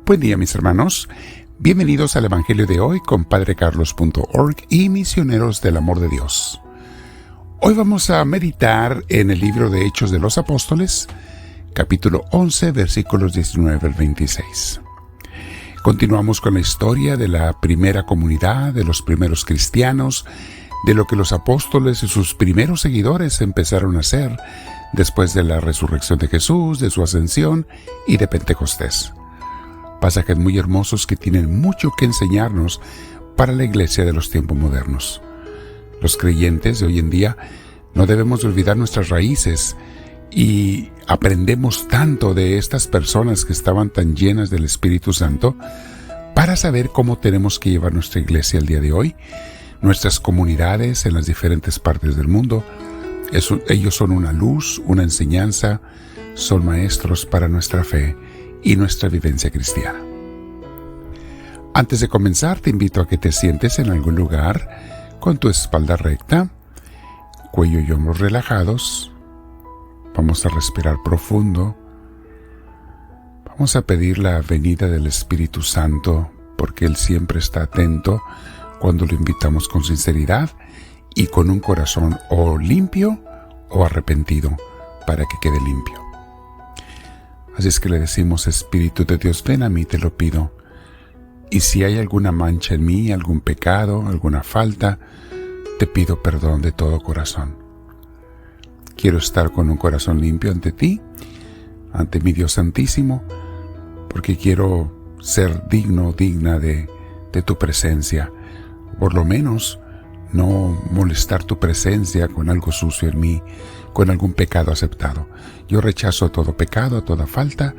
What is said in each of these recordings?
Buen día, mis hermanos. Bienvenidos al Evangelio de hoy con padrecarlos.org y Misioneros del Amor de Dios. Hoy vamos a meditar en el libro de Hechos de los Apóstoles, capítulo 11, versículos 19 al 26. Continuamos con la historia de la primera comunidad, de los primeros cristianos, de lo que los apóstoles y sus primeros seguidores empezaron a hacer después de la resurrección de Jesús, de su ascensión y de Pentecostés. Pasajes muy hermosos que tienen mucho que enseñarnos para la iglesia de los tiempos modernos. Los creyentes de hoy en día no debemos olvidar nuestras raíces y aprendemos tanto de estas personas que estaban tan llenas del Espíritu Santo para saber cómo tenemos que llevar nuestra iglesia el día de hoy, nuestras comunidades en las diferentes partes del mundo. Ellos son una luz, una enseñanza, son maestros para nuestra fe y nuestra vivencia cristiana. Antes de comenzar, te invito a que te sientes en algún lugar con tu espalda recta, cuello y hombros relajados. Vamos a respirar profundo. Vamos a pedir la venida del Espíritu Santo, porque Él siempre está atento cuando lo invitamos con sinceridad y con un corazón o limpio o arrepentido, para que quede limpio. Así es que le decimos: Espíritu de Dios, ven a mí, te lo pido. Y si hay alguna mancha en mí, algún pecado, alguna falta, te pido perdón de todo corazón. Quiero estar con un corazón limpio ante ti, ante mi Dios Santísimo, porque quiero ser digno, digna de tu presencia. Por lo menos no molestar tu presencia con algo sucio en mí, con algún pecado aceptado. Yo rechazo todo pecado, toda falta,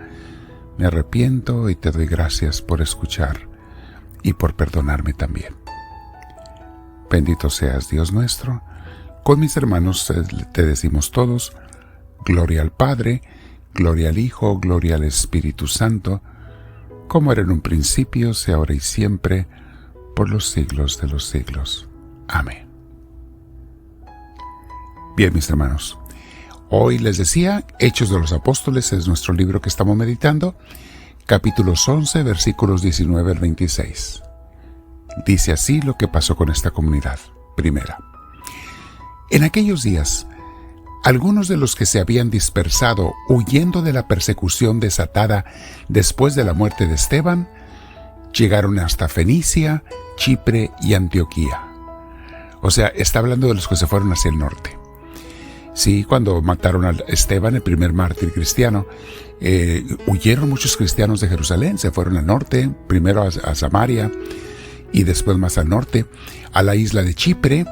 me arrepiento y te doy gracias por escuchar y por perdonarme también. Bendito seas, Dios nuestro. Con mis hermanos te decimos todos: gloria al Padre, gloria al Hijo, gloria al Espíritu Santo, como era en un principio, sea ahora y siempre, por los siglos de los siglos. Amén. Bien, mis hermanos, hoy les decía, Hechos de los Apóstoles es nuestro libro que estamos meditando, capítulos 11, versículos 19 al 26. Dice así lo que pasó con esta comunidad. Primera. En aquellos días, algunos de los que se habían dispersado huyendo de la persecución desatada después de la muerte de Esteban, llegaron hasta Fenicia, Chipre y Antioquía. O sea, está hablando de los que se fueron hacia el norte. Sí, cuando mataron a Esteban, el primer mártir cristiano, huyeron muchos cristianos de Jerusalén, se fueron al norte, primero a Samaria y después más al norte, a la isla de Chipre,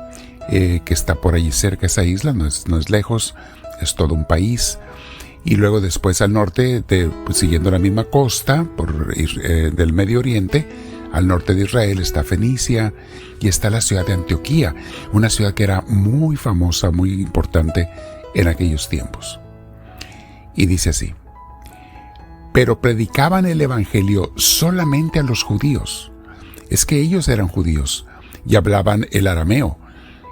que está por allí cerca. Esa isla no es lejos, es todo un país. Y luego después al norte, siguiendo la misma costa del Medio Oriente, al norte de Israel está Fenicia y está la ciudad de Antioquía, una ciudad que era muy famosa, muy importante en aquellos tiempos. Y dice así: pero predicaban el evangelio solamente a los judíos. Es que ellos eran judíos y hablaban el arameo,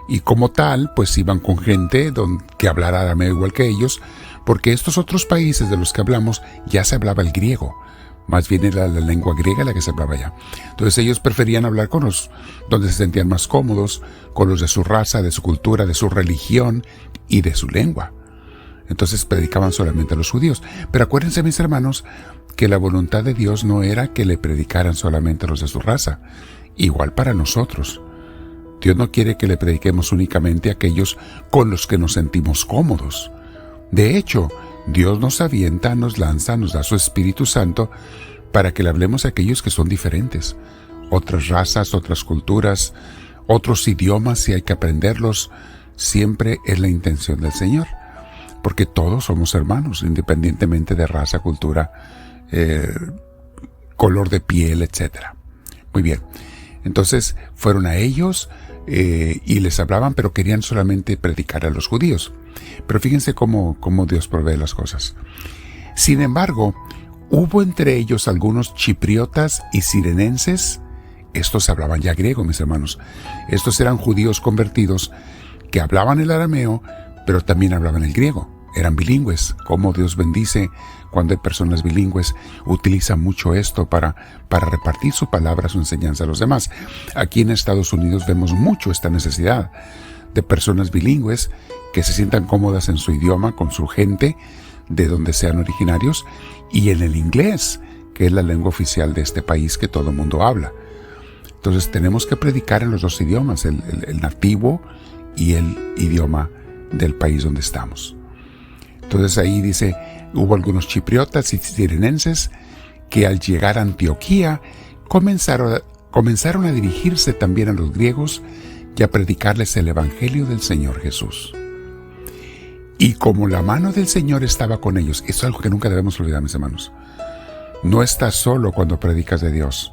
y como tal, pues iban con gente que hablara arameo igual que ellos, porque estos otros países de los que hablamos ya se hablaba el griego. Más bien era la lengua griega la que se hablaba allá. Entonces ellos preferían hablar con los donde se sentían más cómodos, con los de su raza, de su cultura, de su religión y de su lengua. Entonces predicaban solamente a los judíos. Pero acuérdense, mis hermanos, que la voluntad de Dios no era que le predicaran solamente a los de su raza. Igual para nosotros. Dios no quiere que le prediquemos únicamente a aquellos con los que nos sentimos cómodos. De hecho, Dios nos avienta, nos lanza, nos da su Espíritu Santo para que le hablemos a aquellos que son diferentes. Otras razas, otras culturas, otros idiomas, si hay que aprenderlos, siempre es la intención del Señor. Porque todos somos hermanos, independientemente de raza, cultura, color de piel, etc. Muy bien. Entonces fueron a ellos y les hablaban, pero querían solamente predicar a los judíos. Pero fíjense cómo Dios provee las cosas. Sin embargo, hubo entre ellos algunos chipriotas y cirenenses. Estos hablaban ya griego, mis hermanos. Estos eran judíos convertidos que hablaban el arameo, pero también hablaban el griego. eran bilingües. Cómo Dios bendice cuando hay personas bilingües, utiliza mucho esto para repartir su palabra, su enseñanza a los demás. Aquí en Estados Unidos vemos mucho esta necesidad de personas bilingües que se sientan cómodas en su idioma, con su gente, de donde sean originarios, y en el inglés, que es la lengua oficial de este país que todo el mundo habla. Entonces tenemos que predicar en los dos idiomas, el nativo y el idioma del país donde estamos. Entonces ahí dice, hubo algunos chipriotas y cirenenses que al llegar a Antioquía comenzaron a dirigirse también a los griegos y a predicarles el evangelio del Señor Jesús. Y como la mano del Señor estaba con ellos, eso es algo que nunca debemos olvidar, mis hermanos. No estás solo cuando predicas de Dios.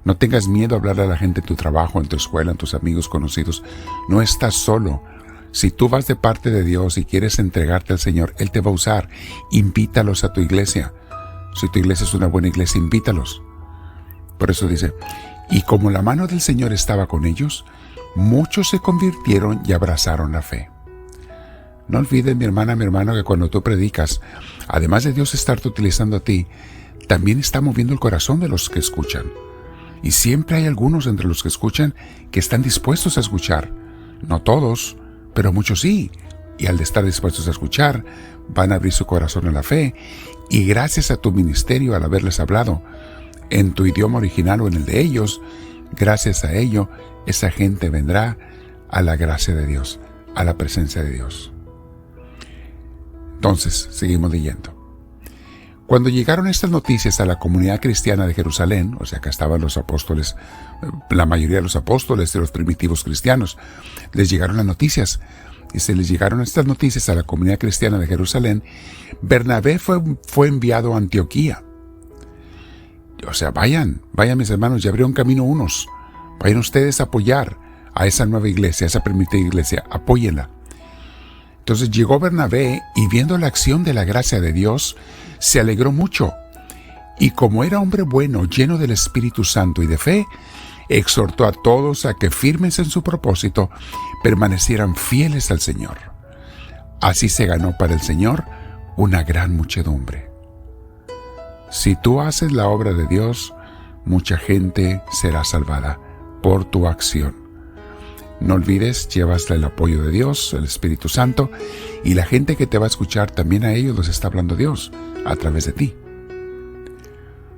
No tengas miedo a hablarle a la gente en tu trabajo, en tu escuela, en tus amigos conocidos. No estás solo. Si tú vas de parte de Dios y quieres entregarte al Señor, Él te va a usar. Invítalos a tu iglesia. Si tu iglesia es una buena iglesia, invítalos. Por eso dice, y como la mano del Señor estaba con ellos, muchos se convirtieron y abrazaron la fe. No olvides, mi hermana, mi hermano, que cuando tú predicas, además de Dios estarte utilizando a ti, también está moviendo el corazón de los que escuchan. Y siempre hay algunos entre los que escuchan que están dispuestos a escuchar. No todos, pero muchos sí. Y al estar dispuestos a escuchar, van a abrir su corazón a la fe. Y gracias a tu ministerio, al haberles hablado en tu idioma original o en el de ellos, gracias a ello, esa gente vendrá a la gracia de Dios, a la presencia de Dios. Entonces, seguimos leyendo. Cuando llegaron estas noticias a la comunidad cristiana de Jerusalén, o sea, acá estaban los apóstoles, la mayoría de los apóstoles de los primitivos cristianos, les llegaron las noticias. Y se les llegaron estas noticias a la comunidad cristiana de Jerusalén. Bernabé fue enviado a Antioquía. O sea, vayan mis hermanos, ya abrieron camino unos. Vayan ustedes a apoyar a esa nueva iglesia, a esa primitiva iglesia, apóyenla. Entonces llegó Bernabé y viendo la acción de la gracia de Dios, se alegró mucho. Y como era hombre bueno, lleno del Espíritu Santo y de fe, exhortó a todos a que firmes en su propósito, permanecieran fieles al Señor. Así se ganó para el Señor una gran muchedumbre. Si tú haces la obra de Dios, mucha gente será salvada por tu acción. No olvides, llevas el apoyo de Dios, el Espíritu Santo, y la gente que te va a escuchar, también a ellos los está hablando Dios a través de ti.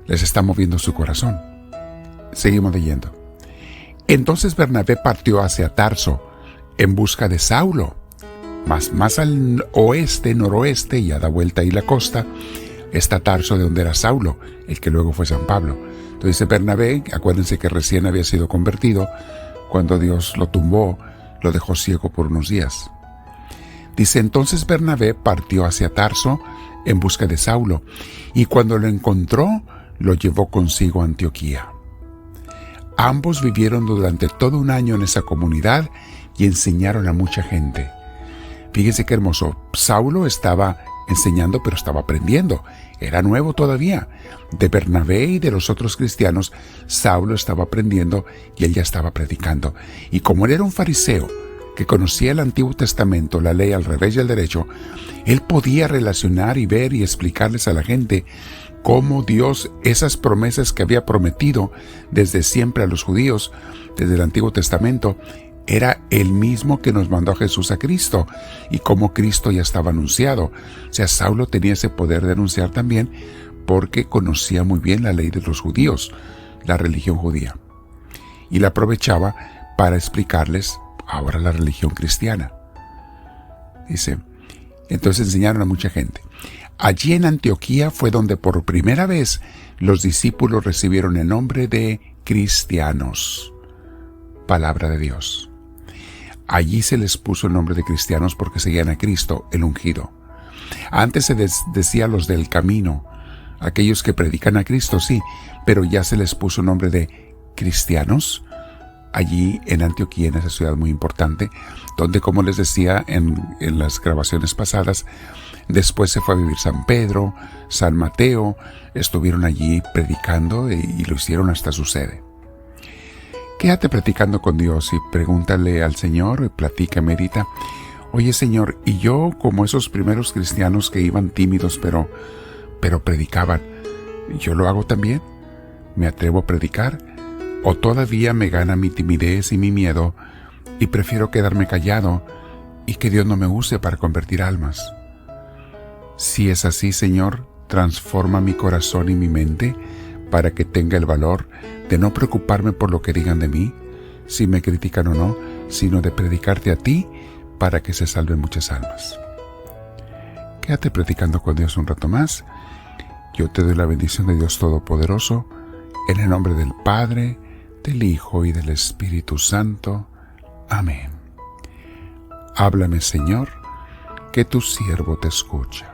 Les está moviendo su corazón. Seguimos leyendo. Entonces Bernabé partió hacia Tarso en busca de Saulo. Más al oeste, noroeste, ya da vuelta ahí la costa, está Tarso, de donde era Saulo, el que luego fue San Pablo. Entonces Bernabé, acuérdense que recién había sido convertido. Cuando Dios lo tumbó, lo dejó ciego por unos días. Dice, entonces Bernabé partió hacia Tarso en busca de Saulo, y cuando lo encontró, lo llevó consigo a Antioquía. Ambos vivieron durante todo un año en esa comunidad y enseñaron a mucha gente. Fíjense qué hermoso. Saulo estaba enseñando, pero estaba aprendiendo. Era nuevo todavía. De Bernabé y de los otros cristianos, Saulo estaba aprendiendo y él ya estaba predicando. Y como él era un fariseo que conocía el Antiguo Testamento, la ley al revés y al derecho, él podía relacionar y ver y explicarles a la gente cómo Dios, esas promesas que había prometido desde siempre a los judíos, desde el Antiguo Testamento, era el mismo que nos mandó a Jesús a Cristo, y cómo Cristo ya estaba anunciado. O sea, Saulo tenía ese poder de anunciar también porque conocía muy bien la ley de los judíos, la religión judía, y la aprovechaba para explicarles ahora la religión cristiana. Dice, entonces enseñaron a mucha gente. Allí en Antioquía fue donde por primera vez los discípulos recibieron el nombre de cristianos. Palabra de Dios. Allí se les puso el nombre de cristianos porque seguían a Cristo, el ungido. Antes se decía los del camino, aquellos que predican a Cristo, sí, pero ya se les puso el nombre de cristianos allí en Antioquía, en esa ciudad muy importante, donde, como les decía en las grabaciones pasadas, después se fue a vivir San Pedro, San Mateo, estuvieron allí predicando y lo hicieron hasta su sede. Quédate platicando con Dios y pregúntale al Señor, platica, medita. Oye, Señor, y yo como esos primeros cristianos que iban tímidos pero predicaban, ¿yo lo hago también? ¿Me atrevo a predicar? ¿O todavía me gana mi timidez y mi miedo y prefiero quedarme callado y que Dios no me use para convertir almas? Si es así, Señor, transforma mi corazón y mi mente para que tenga el valor de no preocuparme por lo que digan de mí, si me critican o no, sino de predicarte a ti para que se salven muchas almas. Quédate predicando con Dios un rato más. Yo te doy la bendición de Dios Todopoderoso, en el nombre del Padre, del Hijo y del Espíritu Santo. Amén. Háblame, Señor, que tu siervo te escucha.